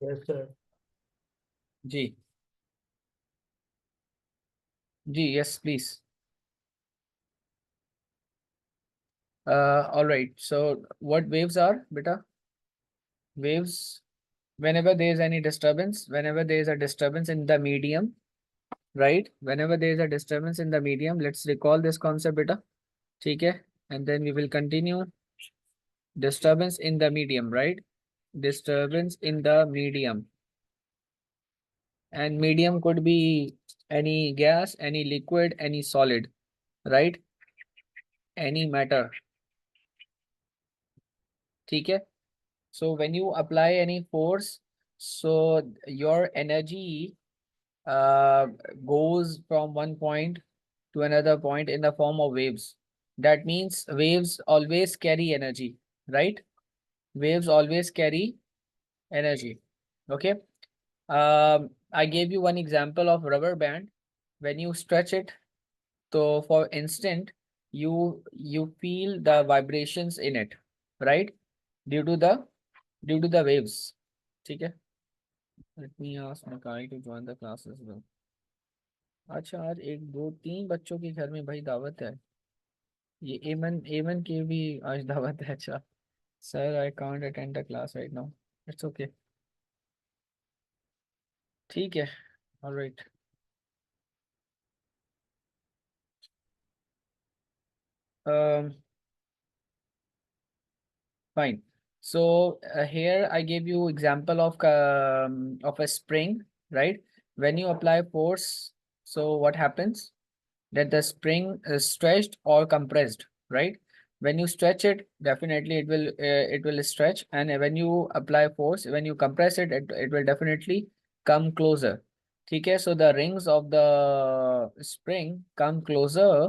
Yes, sir. जी जी yes please all right, so what waves are beta? Waves, whenever there is any disturbance, whenever there is a disturbance in the medium, right? Whenever there is a disturbance in the medium, let's recall this concept beta. ठीक है, and then we will continue. Disturbance in the medium, right? Disturbance in the medium, and medium could be any gas, any liquid, any solid, right? Any matter. ठीक है. So when you apply any force, so your energy uh, goes from one point to another point in the form of waves. That means waves always carry energy, right? Waves always carry energy. Okay. I gave you one example of rubber band. When you stretch it, so for instant, you feel the vibrations in it, right? Due to the waves. ठीक है. Let me ask Makai to join the class as well. अच्छा, आज एक दो तीन बच्चों के घर में भाई दावत है. ये एमन एमन की भी आज दावत है. अच्छा sir, I can't attend the class right now. It's okay. ठीक है. Alright. Fine. So here I gave you example of a spring, right? When you apply force, so what happens? That the spring is stretched or compressed, right? When you stretch it, definitely it will stretch, and when you apply force, when you compress it, it will definitely come closer. Okay, so the rings of the spring come closer.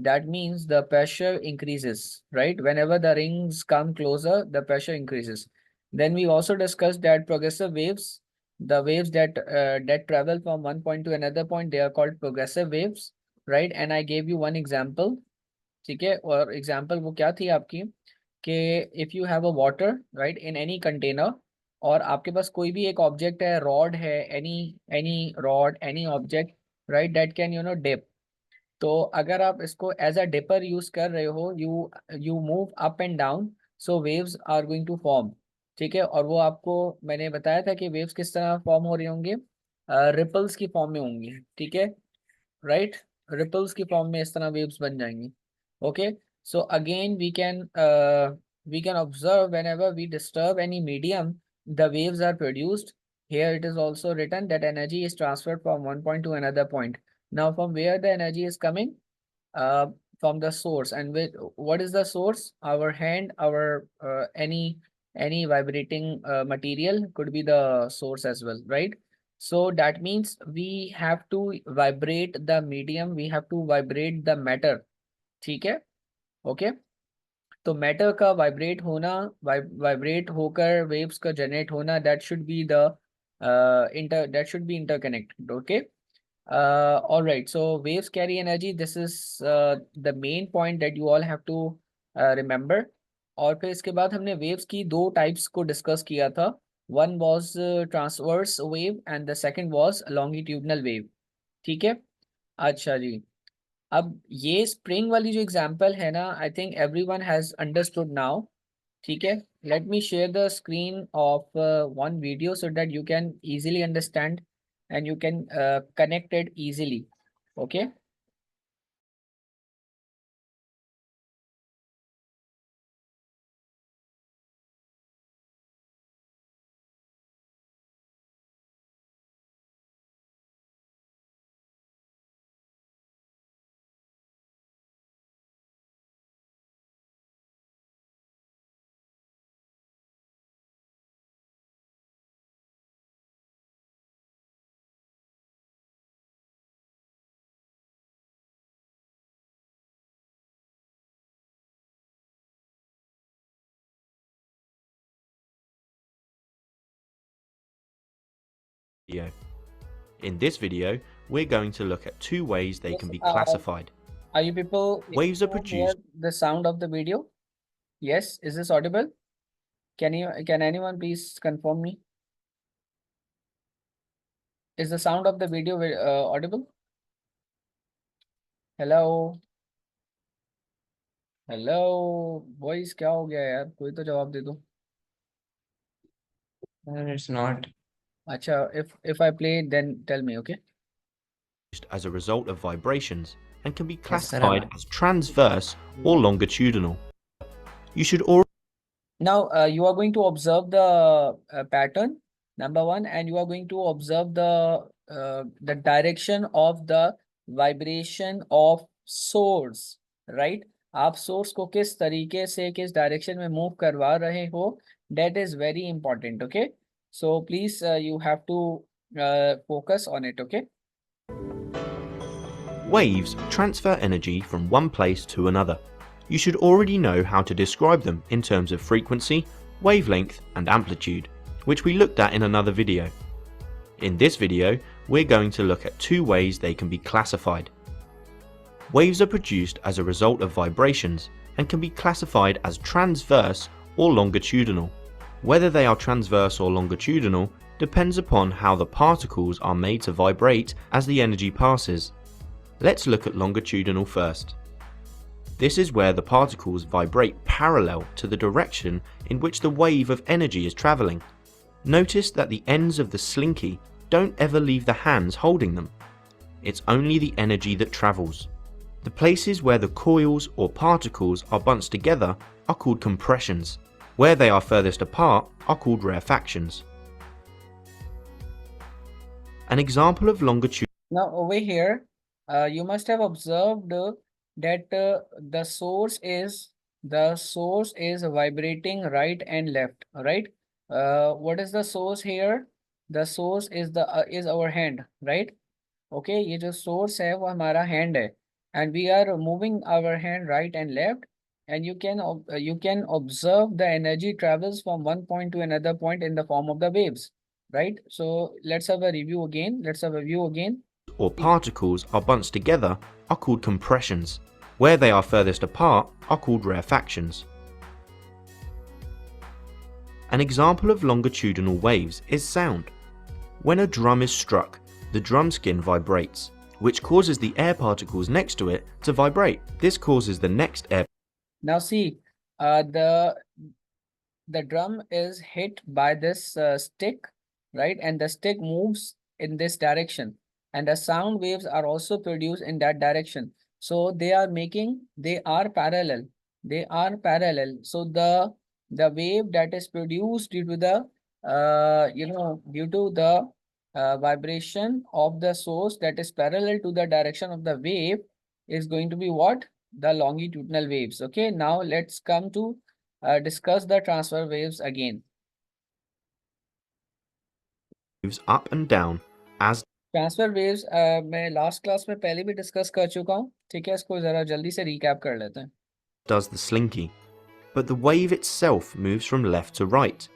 That means the pressure increases, right? Whenever the rings come closer, the pressure increases. Then we also discussed that progressive waves, the waves that travel from one point to another point, they are called progressive waves, right? And I gave you one example. ठीक है, और example वो क्या थी आपकी कि if you have a water right in any container, और आपके पास कोई भी एक ऑब्जेक्ट है, रॉड है, any any rod, any object, right, that can dip. तो अगर आप इसको एज अ डिपर यूज कर रहे हो, you you move up and down, so waves are going to form. ठीक है, और वो आपको मैंने बताया था कि वेव्स किस तरह फॉर्म हो रही होंगे, रिपल्स की फॉर्म में होंगी. ठीक है, राइट. रिपल्स की फॉर्म में इस तरह वेव्स बन जाएंगी. Okay. So again we can observe whenever we disturb any medium, the waves are produced. Here it is also written that energy is transferred from one point to another point. Now from where the energy is coming? uh, from the source. And what is the source? Our hand, our any vibrating material could be the source as well, right? So that means we have to vibrate the medium, we have to vibrate the matter. ठीक है. Okay. तो matter का vibrate होना, vibrate होकर waves का generate होना, that should be the inter that should be interconnected. Okay. All right, so waves carry energy. This is the main point that you all have to remember. और फिर इसके बाद हमने waves की दो types को discuss किया था. One was transverse wave and the second was longitudinal wave. ठीक है. अच्छा जी. अब ये spring वाली जो example है ना, I think everyone has understood now. ठीक है. Let me share the screen of one video so that you can easily understand and you can connect it easily. Okay. Video. In this video, we're going to look at two ways they Yes, can be classified. are you people Waves are able to hear produced. the sound of the video? Yes. Is this audible? Can anyone please confirm me? Is the sound of the video audible? Hello? Hello? Voice क्या हो गया यार? कोई तो जवाब दे दो. It's not. अच्छा, if I play, then tell me, okay? As a result of vibrations and can be Yes, sir. classified as transverse or longitudinal. You should already Now, you are going to observe the pattern, number one, and you are going to observe the direction of the vibration of source, right? आप source को किस तरीके से किस direction में move करवा रहे हो, that is very important, okay? So please, you have to focus on it, okay? Waves transfer energy from one place to another. You should already know how to describe them in terms of frequency, wavelength and amplitude, which we looked at in another video. In this video, we're going to look at two ways they can be classified. Waves are produced as a result of vibrations and can be classified as transverse or longitudinal. Whether they are transverse or longitudinal depends upon how the particles are made to vibrate as the energy passes. Let's look at longitudinal first. This is where the particles vibrate parallel to the direction in which the wave of energy is travelling. Notice that the ends of the slinky don't ever leave the hands holding them. It's only the energy that travels. The places where the coils or particles are bunched together are called compressions. Where they are furthest apart are called rarefactions. An example of longitudinal. Now over here, you must have observed that the source is vibrating right and left, right? What is the source here? The source is our hand, right? Okay, ये जो source है वो हमारा hand है, and we are moving our hand right and left, and you can observe the energy travels from one point to another point in the form of the waves, right? So let's have a review again. Or particles are bunched together are called compressions. Where they are furthest apart are called rarefactions. An example of longitudinal waves is sound. When a drum is struck, the drum skin vibrates, which causes the air particles next to it to vibrate. This causes the next air. Now see, the drum is hit by this stick, right? And the stick moves in this direction, and the sound waves are also produced in that direction. So they are parallel. So the wave that is produced due to the vibration of the source that is parallel to the direction of the wave is going to be what? The longitudinal waves. Okay, now let's come to discuss the transfer waves again. Moves up and down as transfer waves मैं last class में पहले भी discuss कर चुका हूँ, ठीक है? इसको जरा जल्दी से रिकैप कर लेते हैं. does the slinky, but the wave itself moves from left to right,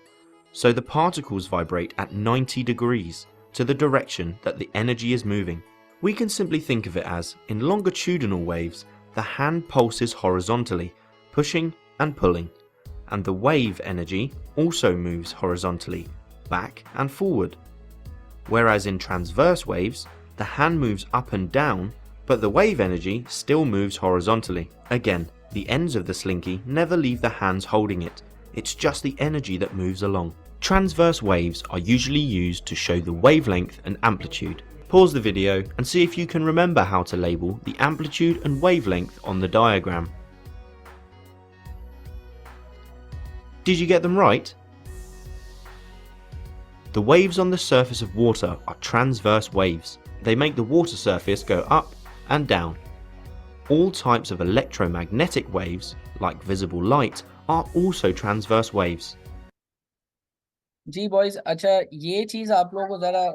so the particles vibrate at 90 degrees to the direction that the energy is moving. We can simply think of it as, in longitudinal waves, the hand pulses horizontally, pushing and pulling, and the wave energy also moves horizontally, back and forward. Whereas in transverse waves, the hand moves up and down, but the wave energy still moves horizontally. Again, the ends of the slinky never leave the hands holding it, it's just the energy that moves along. Transverse waves are usually used to show the wavelength and amplitude. Pause the video and see if you can remember how to label the amplitude and wavelength on the diagram. Did you get them right? The waves on the surface of water are transverse waves. They make the water surface go up and down. All types of electromagnetic waves, like visible light, are also transverse waves. जी boys, अच्छा ये चीज आप लोगों को जरा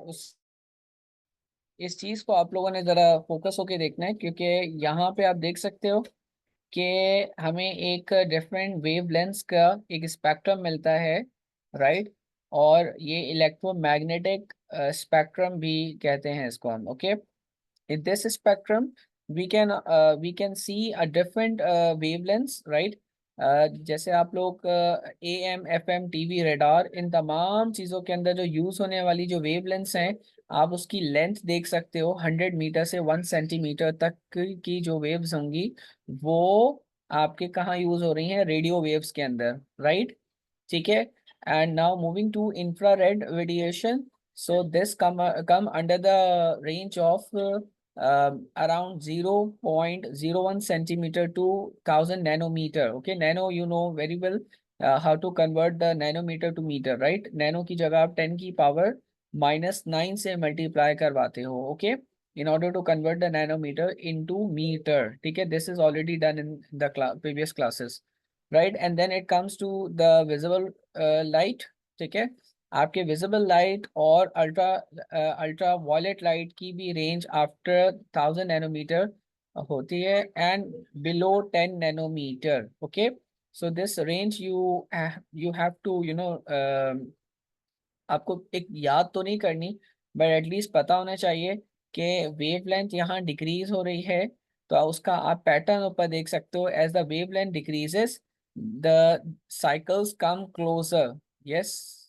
इस चीज को आप लोगों ने जरा फोकस होके देखना है, क्योंकि यहाँ पे आप देख सकते हो कि हमें एक डिफरेंट वेव लेंथ का एक स्पेक्ट्रम मिलता है, राइट? और ये इलेक्ट्रोमैग्नेटिक स्पेक्ट्रम भी कहते हैं इसको हम. Okay, in this spectrum we can see a different wavelengths, right? जैसे आप लोग AM FM TV रेडार, इन तमाम चीज़ों के अंदर जो यूज़ होने वाली जो वेवलेंथ्स हैं, आप उसकी लेंथ देख सकते हो। 100 मीटर से 1 सेंटीमीटर तक की जो वेव्स होंगी वो आपके कहाँ यूज़ हो रही हैं, रेडियो वेव्स के अंदर, राइट। ठीक है। And now moving to infrared radiation, so this come under the range of around 0.01 centimeter to 1000 nanometer. Okay, nano, you know very well how to convert the nanometer to meter, right? Nano की जगह आप 10 की power -9 से multiply करवाते हो, okay, in order to convert the nanometer into meter. ठीक है, this is already done in the previous classes, right? And then it comes to the visible light. ठीक है, आपके विजिबल लाइट और अल्ट्रा वायलेट लाइट की भी range after 1000 nanometre होती है, and below 10 nanometre. Okay, so this range you have to आपको एक याद तो नहीं करनी, बट एटलीस्ट पता होना चाहिए कि वेवलेंथ यहाँ डिक्रीज हो रही है, तो उसका आप पैटर्न ऊपर देख सकते हो। As the wavelength decreases, the cycles come closer. Yes,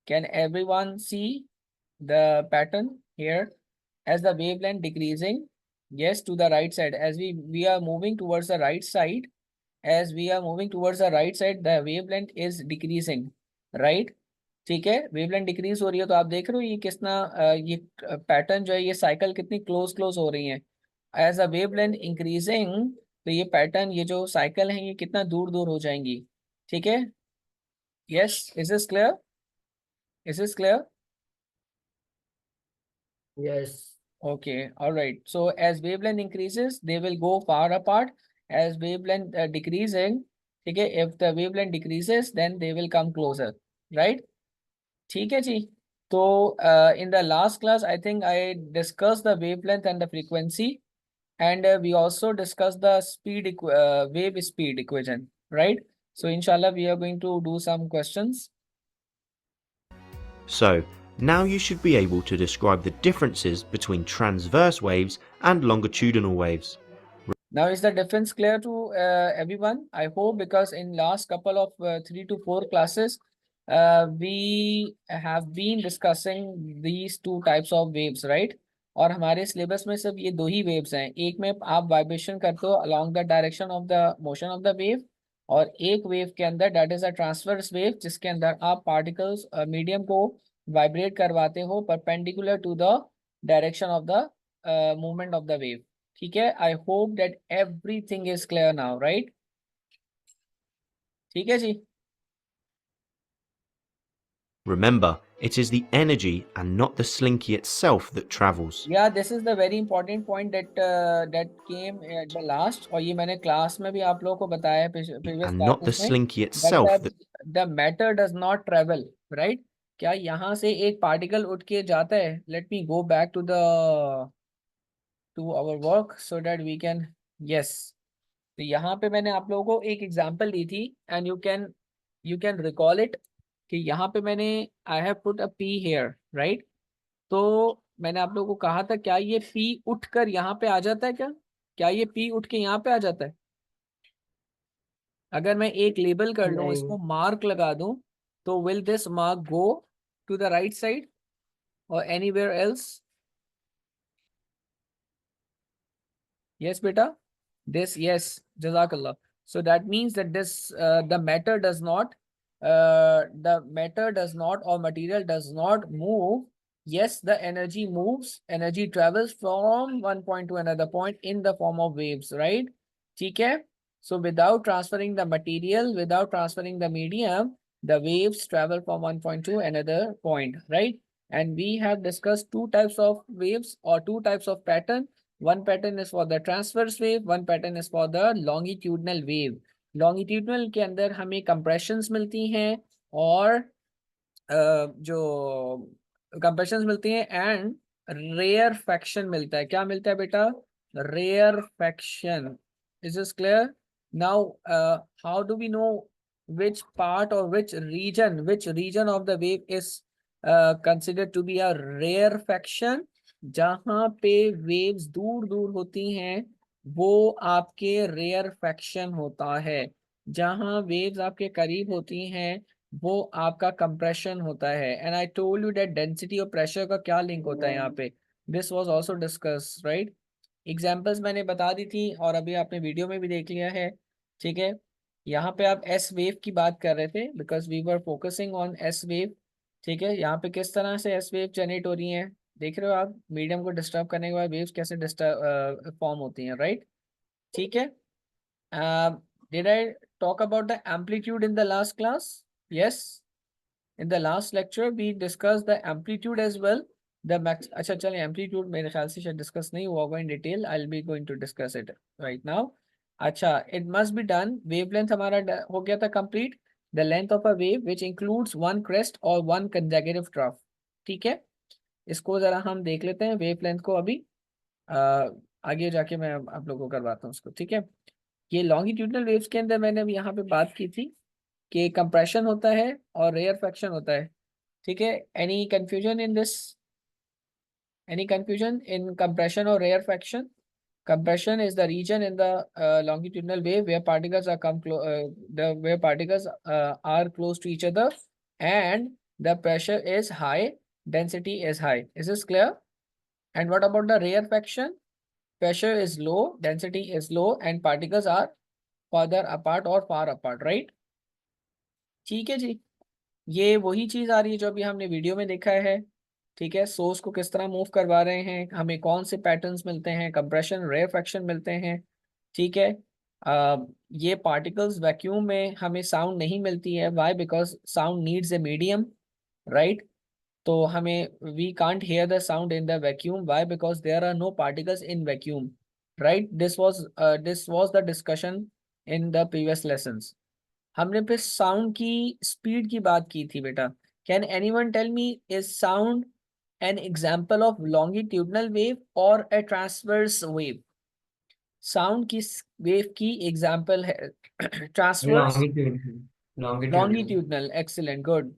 can everyone see the pattern here? As the wavelength decreasing, yes, to the right side, as we are moving towards the right side, as we are moving towards the right side, the wavelength is decreasing, right? ठीक है, wavelength decrease हो रही है, तो आप देख रहे हो ये कितना ये पैटर्न जो है, ये साइकिल कितनी क्लोज क्लोज हो रही है। एज अ वेवलेंथ इंक्रीजिंग, तो ये पैटर्न, ये जो साइकिल है, ये कितना दूर दूर हो जाएंगी। ठीक है, yes, is this clear? Is this clear? Yes. Okay, all right. So as wavelength increases, they will go far apart. As wavelength decreasing, okay, if the wavelength decreases, then they will come closer, right? ठीक है जी। तो in the last class, I think I discussed the wavelength and the frequency, and we also discussed the wave speed equation, right? So inshallah, we are going to do some questions. So, now you should be able to describe the differences between transverse waves and longitudinal waves. Now, is the difference clear to everyone? I hope, because in last couple of 3 to 4 classes, we have been discussing these two types of waves, right? और हमारे syllabus में सिर्फ ये दो ही waves हैं। एक में आप वाइब्रेशन करते हो along the direction of the motion of the wave, और एक वेव के अंदर that is a transverse wave, जिसके अंदर आप पार्टिकल्स मीडियम को वाइब्रेट करवाते हो perpendicular to the direction of the movement of the wave। ठीक है, I hope that everything is clear now, right? ठीक है जी। Remember, it is the energy and not the slinky itself that travels. या this is the very important point that came at the last, और ये मैंने class में भी आप लोगों को बताया है, previous And not the classes में, slinky itself that the matter does not travel, right? क्या यहाँ से एक पार्टिकल उठ के जाता है? Let me go back to our work so that we can, yes. तो यहाँ पे मैंने आप लोगों को एक एग्जांपल दी थी, and you can recall it, कि यहाँ पे मैंने I have put a P here, right? तो मैंने आप लोगों को कहा था, क्या ये पी उठकर यहाँ पे आ जाता है? क्या ये पी उठ के यहाँ पे आ जाता है? अगर मैं एक लेबल कर लूँ, इसको नहीं। मार्क लगा दूं, तो will this mark go to the right side और anywhere else? Yes, beta. This, yes, Jazakallah. So that means that this, the matter does not, or material does not move. Yes, the energy moves, energy travels from one point to another point in the form of waves, right? ठीक है? So without transferring the material, without transferring the medium, the waves travel from one point to another point, right? And we have discussed two types of waves or two types of pattern. One pattern is for the transverse wave, one pattern is for the longitudinal wave. Longitudinal के अंदर हमें compressions मिलती हैं, और जो compressions मिलती हैं and rarefaction मिलता है। क्या मिलता है बेटा? Rarefaction. Is this clear? Now, how do we know which part or which region of the wave is considered to be a rarefaction? जहां पे वेव्स दूर दूर होती हैं, वो आपके रेयर फैक्शन होता है। जहां वेव्स आपके करीब होती हैं वो आपका कंप्रेशन होता है। And I told you that density और प्रेशर का क्या लिंक होता है यहाँ पे, this was also discuss, right. Examples मैंने बता दी थी और अभी आपने वीडियो में भी देख लिया है, ठीक है। यहाँ पे आप एस वेव की बात कर रहे थे because we were focusing on S wave, ठीक है। यहाँ पे किस तरह से एस वेव जनरेट हो रही हैं, देख रहे हो आप, मीडियम को डिस्टर्ब करने के बाद वेव्स कैसे डिस्टर्ब फॉर्म होती हैं, राइट, ठीक है। Did I talk about the amplitude in the last class? Yes. In the last lecture, we discussed the amplitude as well. The max. अच्छा चलिए amplitude मेरे ख्याल से शायद discuss नहीं हुआ होगा in detail. I'll be going to discuss it right now. अच्छा, it must be done. Wavelength हमारा हो गया था complete. The length of a wave which includes one crest or one consecutive trough. ठीक है, इसको जरा हम देख लेते हैं wavelength को अभी। आगे जाके मैं आप लोगों को करवाता हूँ उसको, ठीक है। ये लॉन्गिट्यूडनल वेव्स के अंदर मैंने अभी यहाँ पे बात की थी कि कंप्रेशन होता है और रेयरफेक्शन होता है, ठीक है। Any confusion in this, any confusion in compression और rarefaction? Compression is the region in the longitudinal wave where particles where particles are close to each other and the pressure is high, density is high. Is this clear? And what about the rarefaction? Pressure is low, density is low, and particles are further apart or far apart, right? ठीक है जी, ये वही चीज आ रही है जो अभी हमने वीडियो में देखा है, ठीक है। सोर्स को किस तरह मूव करवा रहे हैं, हमें कौन से पैटर्न्स मिलते हैं, कंप्रेशन रेयरफेक्शन मिलते हैं, ठीक है। ये पार्टिकल्स वैक्यूम में हमें साउंड नहीं मिलती है, why, because sound needs a medium, right. तो हमें we can't hear the sound in the vacuum, why, because there are no particles in vacuum, right. This was the discussion in the previous lessons. हमने फिर sound की speed की बात की थी बेटा। Can anyone tell me, is sound an example of longitudinal wave और a transverse wave? Sound की वेव की एग्जांपल है transverse, Longitudinal. Longitudinal. Longitudinal, excellent, good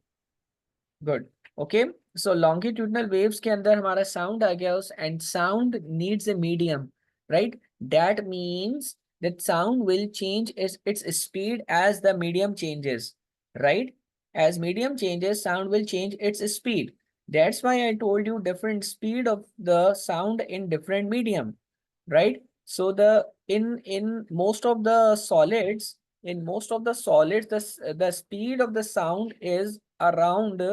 good, okay. So longitudinal waves के अंदर हमारा साउंड आ गया उस, and sound needs a medium, right. That means that sound will change its speed as the medium changes, right? As medium changes, sound will change its speed. That's why I told you different speed of the sound in different medium, right? So in most of the solids, the speed of the sound is around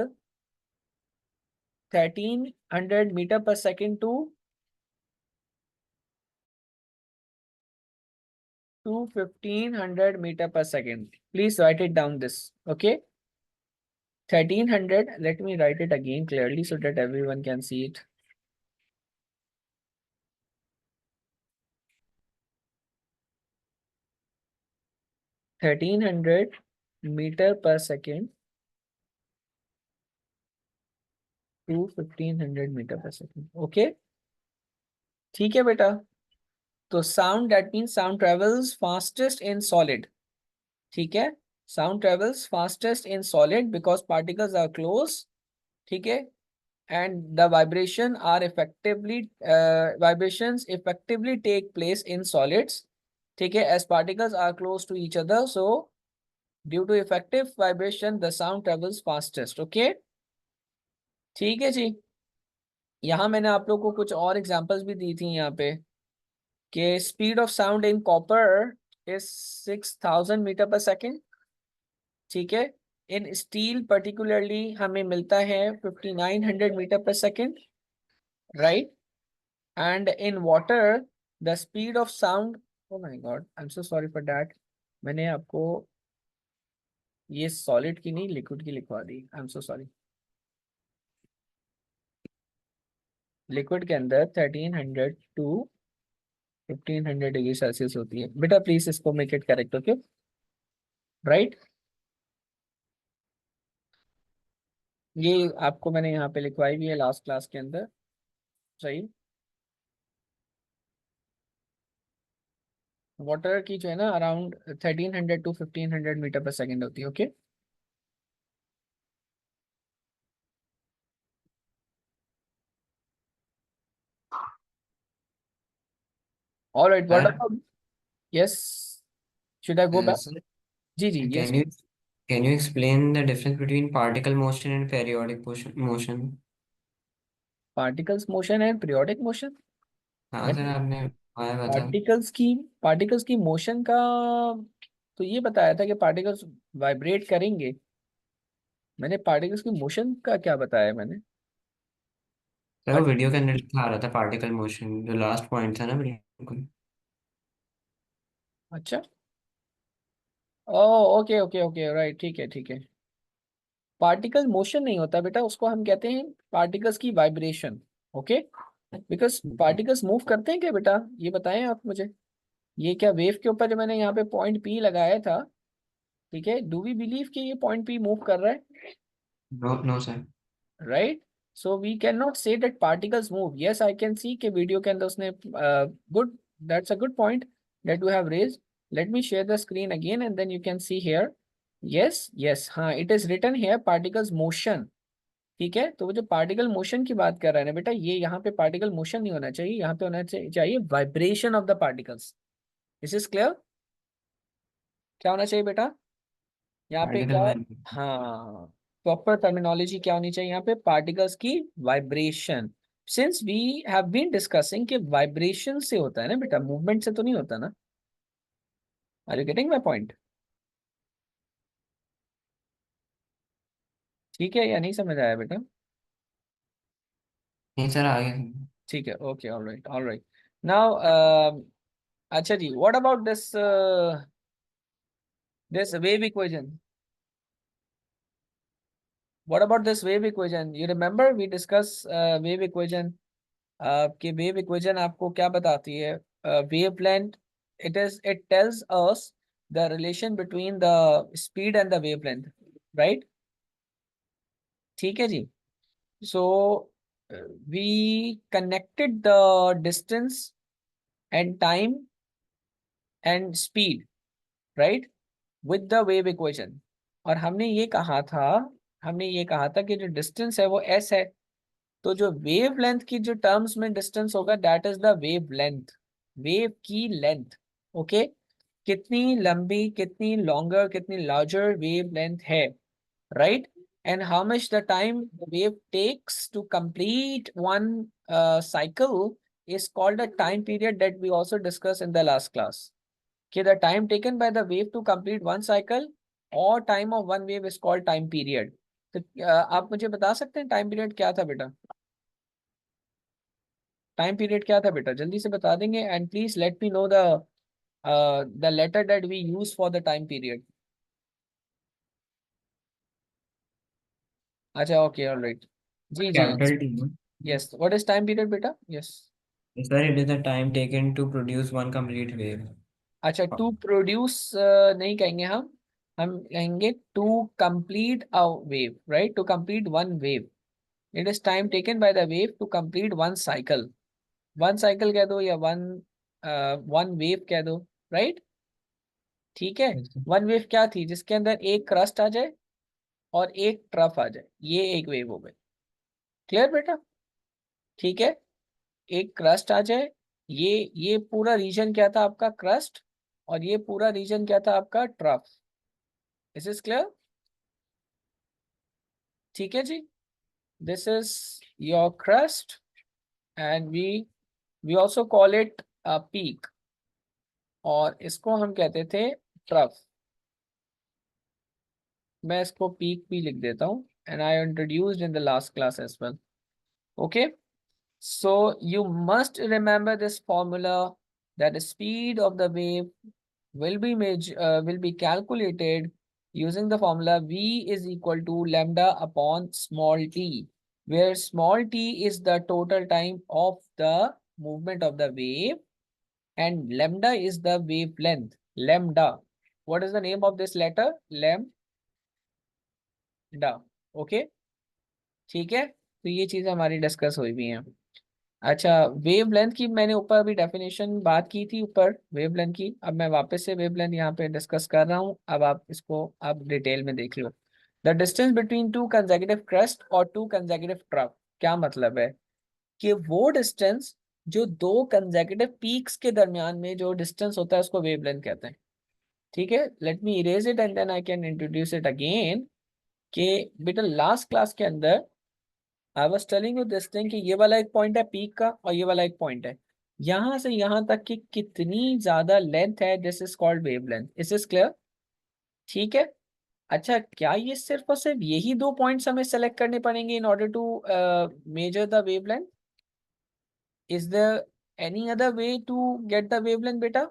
1300 meter per second to 1500 meter per second. Please write it down this, okay? 1300, let me write it again clearly so that everyone can see it. (1300 meter per second to 1500 meter per second. Okay, ठीक है बेटा। तो sound, that means sound travels fastest in solid, ठीक है। Sound travels fastest in solid because particles are close, ठीक है। And the vibrations effectively take place in solids, ठीक है, as particles are close to each other. So due to effective vibration, the sound travels fastest. Okay, ठीक है जी। यहाँ मैंने आप लोग को कुछ और एग्जांपल्स भी दी थी यहाँ पे कि speed of sound in copper is 6000 meter per second, ठीक है। इन स्टील पर्टिकुलरली हमें मिलता है 5900 metre per second, right. And in water, the speed of sound, oh my god, I'm so sorry for that. मैंने आपको ये सॉलिड की नहीं लिक्विड की लिखवा दी, I'm so sorry। लिक्विड के अंदर 1300 टू 1500 डिग्री सेल्सियस होती है बेटा, प्लीज इसको make it correct, okay, right. ये आपको मैंने यहाँ पे लिखवाई भी है लास्ट क्लास के अंदर, सही। वाटर की जो है ना around 1300 to 1500 metre per second होती है, okay. All right, what Sir, about, yes, should I go back? sir, जी जी, ये Can you can you explain the difference between particle motion and periodic motion? Particles motion and periodic motion. हाँ sir, आपने आया मतलब। Particles की motion का तो ये बताया था कि पार्टिकल्स वाइब्रेट करेंगे। मैंने पार्टिकल्स की मोशन का क्या बताया मैंने? सर वो Part- वीडियो के अंदर लिखा आ रहा था पार्टिकल मोशन, जो लास्ट पॉइंट था ना बिल्कुल। अच्छा, ओ ओके ओके ओके, राइट, ठीक है ठीक है। पार्टिकल मोशन नहीं होता बेटा, उसको हम कहते हैं पार्टिकल्स की vibration. Okay, because particles move करते हैं क्या बेटा, ये बताएं आप मुझे। ये क्या वेव के ऊपर जो मैंने यहाँ पे पॉइंट पी लगाया था, ठीक है, डू वी बिलीव कि ये पॉइंट पी मूव कर रहा है? No no sir. Right, so we can not say that particles move. Yes, I can see के वीडियो के अंदर उसने good, that's a good point that you have raised. Let me share the screen again and then you can see here. Yes yes, हाँ, it is written here particles motion. ठीक है, तो वो जो पार्टिकल मोशन की बात कर रहा है ना बेटा, ये यहाँ पे पार्टिकल मोशन नहीं होना चाहिए, यहाँ पे होना चाहिए vibration of the particles. This is clear? क्या होना चाहिए बेटा यहाँ पे, पार्टिकल क्या? वाइब्रेशन। हाँ, प्रॉपर टर्मिनोलॉजी क्या होनी चाहिए यहाँ पे, पार्टिकल्स की vibration. Since we have been discussing कि वाइब्रेशन से होता है ना बेटा, मूवमेंट से तो नहीं होता ना। Are you getting my point? ठीक है या नहीं समझ आया बेटा? नहीं सर, आगे। ठीक है, ओके, ऑलराइट ऑलराइट। नाउ अच्छा जी, what about this wave equation? What about this wave equation? You remember we discuss wave equation. कि wave equation आपको क्या बताती है? Wavelength. It tells us the relation between the speed and the wavelength, right? ठीक है जी. So we connected the distance and time and speed, right, with the wave equation. और हमने ये कहा था कि जो डिस्टेंस है वो s है, तो जो वेव लेंथ की जो टर्म्स में डिस्टेंस होगा that is the wavelength, wave की लेंथ। ओके, कितनी लंबी, कितनी लॉन्गर, कितनी लार्जर वेव लेंथ है, right, and how much the time the wave takes to complete one cycle is called a time period that we also discussed in the last class. कि the time taken by the wave to complete one cycle or time of one wave is called time period. तो आप मुझे बता सकते हैं time period क्या था बेटा? टाइम पीरियड क्या था बेटा, जल्दी से बता देंगे, and please let me know the letter that we use for the time period. अच्छा, ओके, ऑलराइट, जी जी, capital T. Yes, what is time period बेटा? Yes, sir it is the time taken to produce one complete wave. अच्छा, to produce नहीं कहेंगे हम कहेंगे to complete a wave, right, to complete one wave. It is time taken by the wave to complete one cycle. One cycle कह दो या one wave कह दो, राइट, ठीक है। वन वेव क्या थी, जिसके अंदर एक क्रस्ट आ जाए और एक ट्रफ आ जाए, ये एक वेव हो गई। क्लियर बेटा? ठीक है, एक क्रस्ट आ जाए, ये पूरा रीजन क्या था आपका, क्रस्ट, और ये पूरा रीजन क्या था आपका, ट्रफ। This is clear? ठीक है जी, this is your crest and we also call it peak, और इसको हम कहते थे ट्रफ। मैं इसको पीक भी लिख देता हूँ, and I introduced in the last class as well. Okay, so you must remember this formula, that the speed of the wave will be calculated using the formula v is equal to lambda upon small t, where small t is the total time of the movement of the wave and lambda is the wavelength. Lambda, what is the name of this letter? Lambda. Okay, ठीक है, तो ये चीजें हमारी discuss हुई भी हैं। अच्छा, वेव लेंथ की मैंने ऊपर अभी डेफिनेशन बात की थी ऊपर वेव लेंथ की, अब मैं वापस से वेव लेंथ यहाँ पे डिस्कस कर रहा हूँ, अब आप इसको आप डिटेल में देख लो। The distance between two consecutive crest और टू कंसेक्यूटिव ट्रफ, क्या मतलब है कि वो डिस्टेंस जो दो कंसेक्यूटिव पीक्स के दरमियान में जो डिस्टेंस होता है उसको वेव लेंथ कहते हैं। ठीक है, let me erase it and then I can introduce it again. कि बेटा लास्ट क्लास के अंदर I was telling you this thing कि ये वाला एक पॉइंट है पीक का और ये वाला एक पॉइंट है, यहां से यहां तक की कितनी ज्यादा लेंथ है, this is called wavelength. Is this clear? ठीक है। अच्छा, क्या ये सिर्फ और सिर्फ यही दो पॉइंट्स हमें सेलेक्ट करने पड़ेंगे in order to measure the wavelength? Is there any other way to get the wavelength बेटा?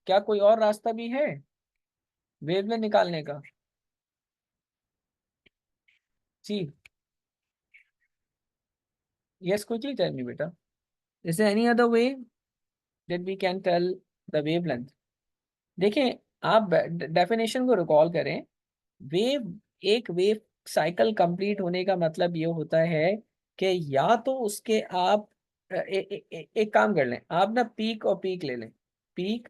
क्या कोई और रास्ता भी है वेवलेंथ निकालने का? जी, यस, क्विकली टेल मी बेटा, is there any other way that we can tell the wavelength? देखें, आप डेफिनेशन को रिकॉल करें। वेव, एक वेव साइकिल कंप्लीट होने का मतलब ये होता है कि या तो उसके आप एक काम कर लें, आप ना पीक और पीक ले लें। Peak,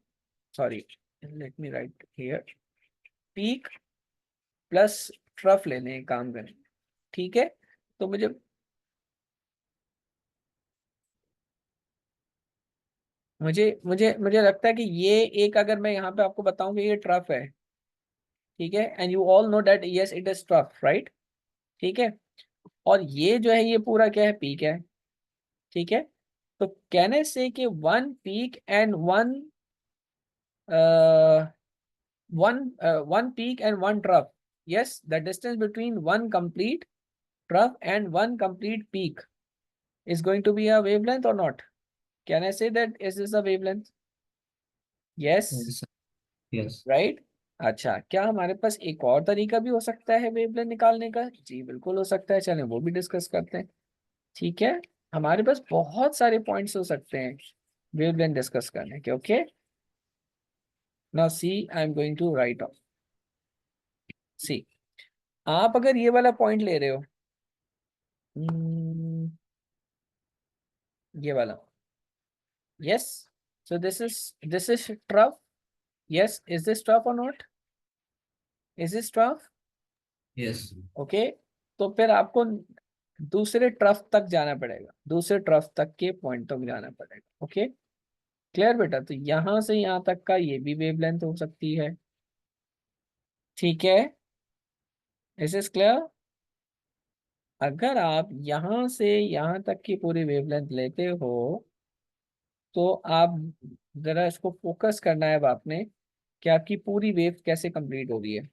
sorry, let me right here, peak plus trough ले लें, एक काम करें। ठीक है, तो मुझे मुझे मुझे मुझे लगता है कि ये एक, अगर मैं यहाँ पे आपको बताऊं कि ये ट्रफ है, ठीक है, and you all know that yes it is trough, right? ठीक है, और ये जो है ये पूरा क्या है, पीक है। ठीक है, तो कहने से कि one peak and one peak and one trough, yes, the distance between one complete trough and one complete peak is going to be a wavelength or not? Can I say that is this a wavelength? Yes, Yes. Yes. right? अच्छा, क्या हमारे पास एक और तरीका भी हो सकता है वेवलेंथ निकालने का? जी बिल्कुल हो सकता है, चलें वो भी डिस्कस करते हैं। ठीक है, हमारे पास बहुत सारे पॉइंट्स हो सकते हैं वेवलेंथ डिस्कस करने के। Okay, now see, I am going to write off. See, आप अगर ये वाला पॉइंट ले रहे हो, हम्म, ये वाला, yes, so this is trough, yes, is this trough और not? Is this trough? Yes. Okay, तो फिर आपको दूसरे ट्रफ तक जाना पड़ेगा, दूसरे ट्रफ तक के पॉइंट तक जाना पड़ेगा। ओके, क्लियर बेटा? तो यहां से यहां तक का ये भी वेवलेंथ हो सकती है। ठीक है, इज इज क्लियर? अगर आप यहां से यहां तक की पूरी वेवलेंथ लेते हो तो आप जरा इसको फोकस करना है अब आपने कि आपकी पूरी वेव कैसे कंप्लीट हो रही है।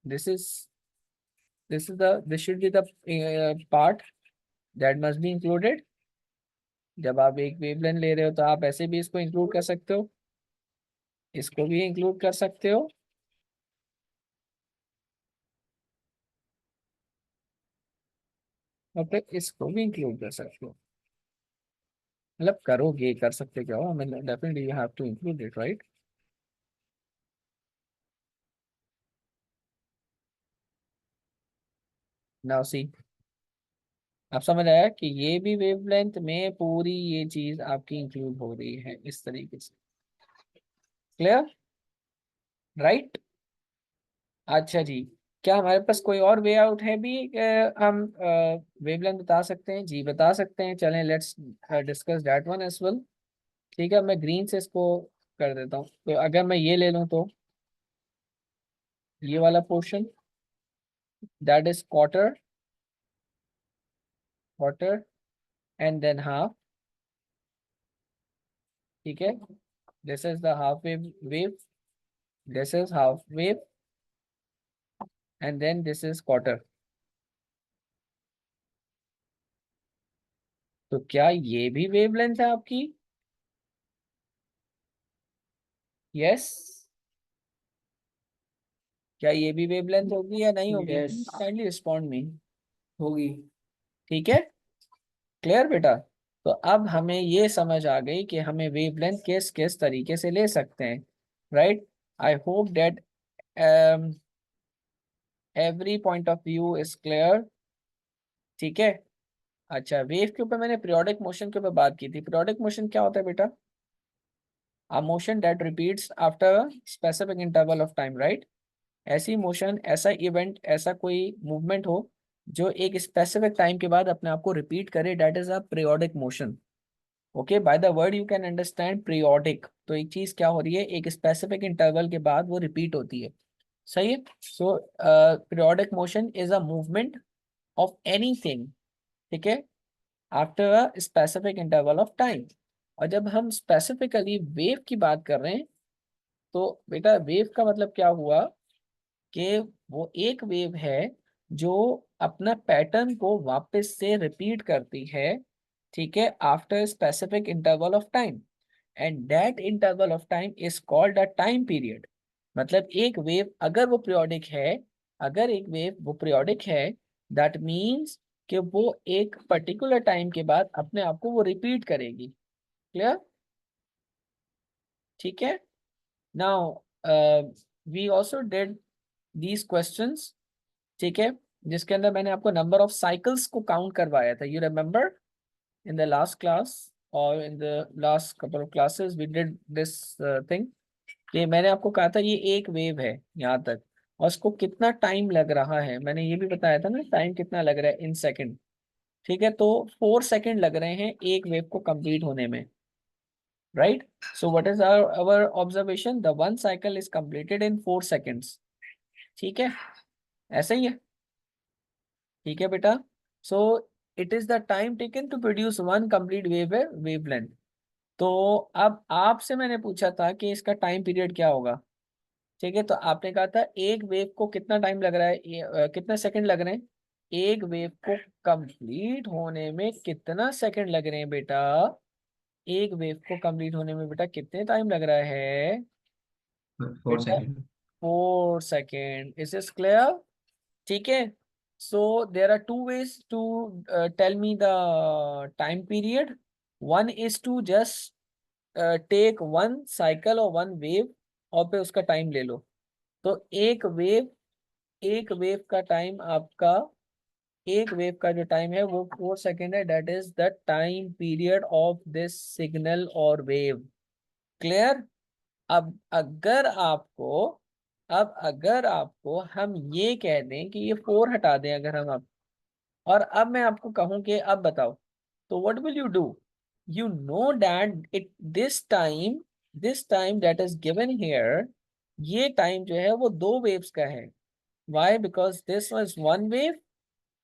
This is this should be the part that must be included. जब आप एक वेवलेंथ ले रहे हो तो आप ऐसे भी इसको इंक्लूड कर सकते हो, इसको भी इंक्लूड कर सकते हो, और फिर इसको भी इंक्लूड कर सकते हो। मतलब करोगे, कर सकते क्या हो, मतलब definitely you have to include it, right? Now see, आप समझ आया कि ये भी वेवलेंथ में पूरी ये चीज आपकी इंक्लूड हो रही है इस तरीके से। Clear, right? अच्छा जी, क्या हमारे पास कोई और वे आउट है भी? हम वेवलेंथ बता सकते हैं? जी बता सकते हैं, चलें let's discuss that one as well. ठीक है, मैं ग्रीन से इसको कर देता हूँ। तो अगर मैं ये ले लूँ तो ये वाला portion, that is quarter and then half. ठीक है, this is the half wave, this is half wave and then this is quarter. तो क्या ये भी वेवलेंथ है आपकी? यस, क्या ये भी वेवलेंथ होगी या नहीं होगी? Yes. Kindly respond me. होगी। ठीक है, क्लियर बेटा? तो अब हमें ये समझ आ गई कि हमें वेवलेंथ किस किस तरीके से ले सकते हैं, right? I hope that every point of view is clear. ठीक है, अच्छा, वेव के ऊपर मैंने पीरियोडिक मोशन के ऊपर बात की थी। पीरियोडिक मोशन क्या होता है बेटा? A motion that repeats after a specific interval of time, right? ऐसी मोशन, ऐसा इवेंट, ऐसा कोई मूवमेंट हो जो एक स्पेसिफिक टाइम के बाद अपने आप को रिपीट करे, that is a periodic motion. Okay, by the word you can understand periodic. तो एक चीज क्या हो रही है, एक स्पेसिफिक इंटरवल के बाद वो रिपीट होती है। सही है। So periodic motion is a movement of anything, ठीक है, after a specific interval of time. और जब हम स्पेसिफिकली वेव की बात कर रहे हैं, तो बेटा वेव का मतलब क्या हुआ कि वो एक वेव है जो अपना पैटर्न को वापस से रिपीट करती है, ठीक है, after specific interval of time, and that interval of time is called a time period. मतलब एक वेव अगर वो पीरियोडिक है, अगर एक वेव वो पीरियोडिक है, दैट मीन्स कि वो एक पर्टिकुलर टाइम के बाद अपने आप को वो रिपीट करेगी। क्लियर? ठीक है। Now we also did these questions, ठीक है, जिसके अंदर मैंने आपको नंबर ऑफ साइकिल्स को काउंट करवाया था। You remember in the last class और in the last couple of classes we did this thing, कि मैंने आपको कहा था ये एक वेव है यहाँ तक, और उसको कितना टाइम लग रहा है, मैंने ये भी बताया था ना, टाइम कितना लग रहा है इन सेकंड। ठीक है, तो 4 सेकंड लग रहे हैं एक वेव को कंप्लीट होने में, right? So what is our observation, the one cycle is completed in 4 seconds. ठीक है, ऐसा ही है। ठीक है बेटा। So it is the time taken to produce one complete wavelength. तो अब आपसे मैंने पूछा था कि इसका टाइम पीरियड क्या होगा। ठीक है, तो आपने कहा था एक वेव को कितना टाइम लग रहा है, कितने सेकंड लग रहे हैं, एक वेव को कंप्लीट होने में कितना सेकंड लग रहे हैं बेटा, एक वेव को कंप्लीट होने में बेटा कितने टाइम लग रहा है बेटा, second. 4 second. Is this clear? ठीक है। So there are two ways to tell me the time period. One is to just take one cycle और वन वेव और फिर उसका टाइम ले लो। तो एक वेव का टाइम आपका, एक वेव का जो टाइम है वो 4 सेकेंड है, that is the time period of this signal और वेव। क्लियर? अब अगर आपको अब अगर आपको हम ये कह दें कि ये 4 हटा दें, अगर हम अब, और अब मैं आपको कहूं कि अब बताओ, तो what will you do? You know that it this time that is given here, ये टाइम जो है वो दो वेव्स का है। Why? Because this was one wave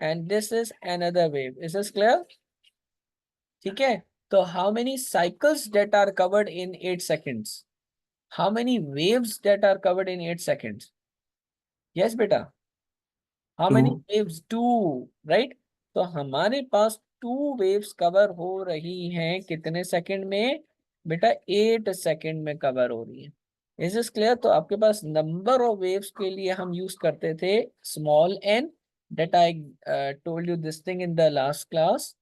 and this is another wave. Is this clear? ठीक है। तो how many cycles that are covered in 8 seconds? How many waves that are covered in 8 seconds? Yes, बेटा। How many two. waves? Two, right? तो हमारे पास 2 waves cover हो रही हैं कितने सेकंड में बेटा? 8 सेकंड में कवर हो रही है। Is this clear? तो आपके पास नंबर ऑफ वेव्स के लिए हम यूज करते थे small n, that I told you this thing in the last class,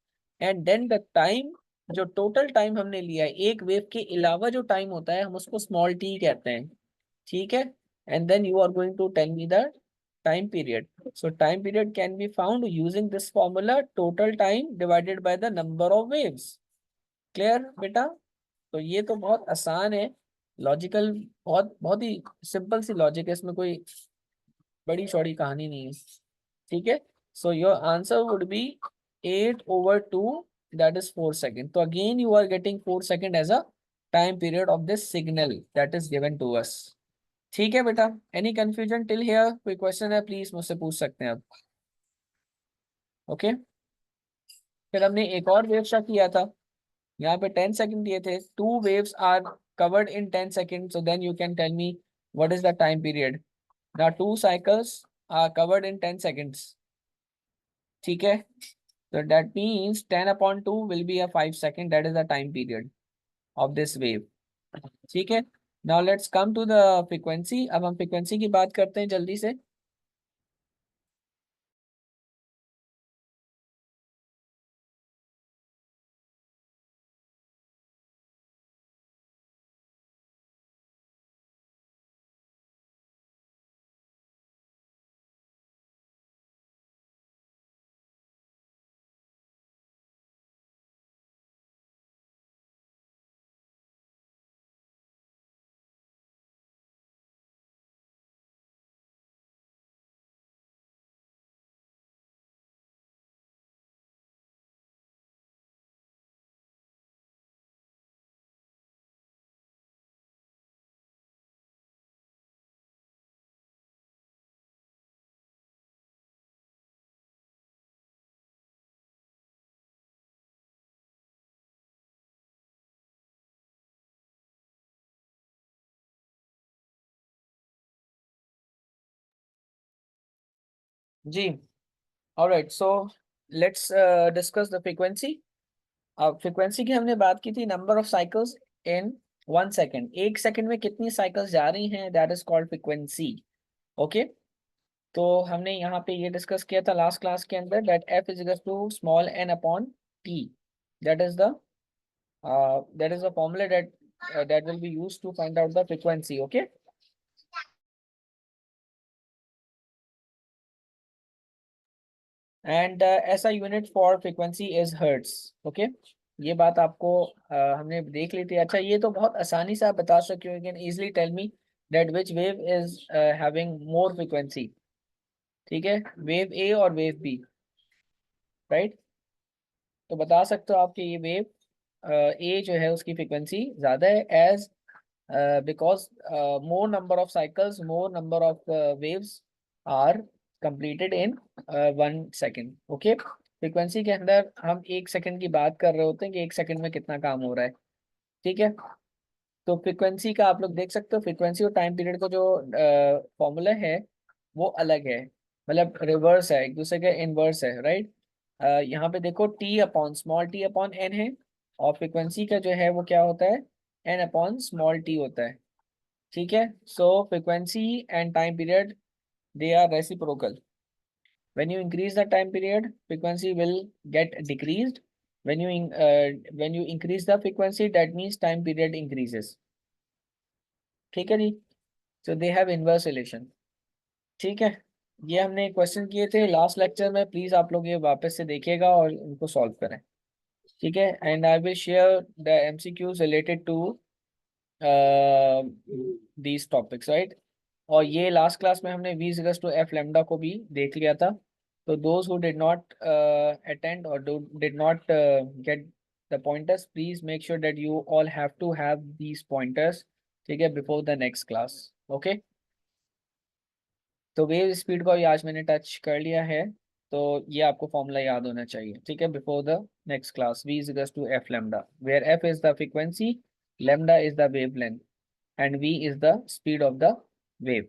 and then the time, जो टोटल टाइम हमने लिया है एक वेव के अलावा जो टाइम होता है हम उसको स्मॉल टी कहते हैं। ठीक है, and then you are going to tell me the time period. So time period can be found using this formula, total time divided by the number of waves. Clear बेटा? तो ये तो बहुत आसान है, लॉजिकल, बहुत बहुत ही सिंपल सी logic है, इसमें कोई बड़ी चौड़ी कहानी नहीं है। ठीक है, so your answer would be 8/2, that is 4 second. तो again you are getting 4 second as a time period of this signal that is given to us. ठीक है बेटा, एनी कंफ्यूजन टिल हियर? कोई क्वेश्चन है प्लीज मुझसे पूछ सकते हैं आप। ओके, फिर हमने एक और वेव शा किया था, यहाँ पे 10 सेकेंड दिए थे, 2 waves are covered in 10 second, so then you can tell me what is the time period. Now 2 cycles are covered in 10 seconds. ठीक है, so that means 10/2 will be a 5 second. That is the time period of this wave. ठीक है, now let's come to the frequency. अब हम frequency की बात करते हैं जल्दी से। जी, alright, so let's discuss the frequency. अब फ्रीक्वेंसी की हमने बात की थी, number of cycles in 1 second, 1 second में कितनी साइकिल्स जा रही हैं, that is called frequency. Okay, तो हमने यहाँ पे ये डिस्कस किया था लास्ट क्लास के अंदर, that f is equal to small n upon t, that is the formula that will be used to find out the frequency. Okay, and SI unit for frequency is hertz. Okay, ये बात आपको हमने देख ली थी। अच्छा, ये तो बहुत आसानी से आप बता सकते हो, you can easily tell me that which wave is having more frequency. ठीक है, वेव ए और वेव बी, राइट? तो बता सकते हो आपके ये वेव ए जो है उसकी फ्रीक्वेंसी ज्यादा है, as because more number of cycles, more number of waves are completed in 1 second. Okay, frequency के अंदर हम 1 सेकंड की बात कर रहे होते हैं कि 1 सेकंड में कितना काम हो रहा है। ठीक है, तो फ्रीक्वेंसी का आप लोग देख सकते हो, फ्रीक्वेंसी और टाइम पीरियड का जो फॉर्मूला है वो अलग है, मतलब रिवर्स है, एक दूसरे के इनवर्स है, राइट? यहाँ पे देखो, t upon small t upon n है, और फ्रीक्वेंसी का जो है वो क्या होता है, एन अपॉन स्मॉल टी होता है। ठीक है, so frequency and time period, they are reciprocal. when you increase the time period, frequency will get decreased. When you increase the frequency, that means time period increases. ठीक है जी, so they have inverse relation. ठीक है, ये हमने question किए थे last lecture में, please आप लोग ये वापस से देखिएगा और इनको सॉल्व करें। ठीक है, and I will share the MCQs related to these topics, right? और ये लास्ट क्लास में हमने v equals to f lambda को भी देख लिया था। तो those who did not attend और did not get the pointers, please make sure that you all have to have these pointers, ठीक है, before the next class. Okay, तो वेव स्पीड को भी आज मैंने टच कर लिया है, तो ये आपको फॉर्मूला याद होना चाहिए। ठीक है, before the next class, v is equals to f lambda, where f is the frequency, lambda is the wavelength, and v is the speed of the wave.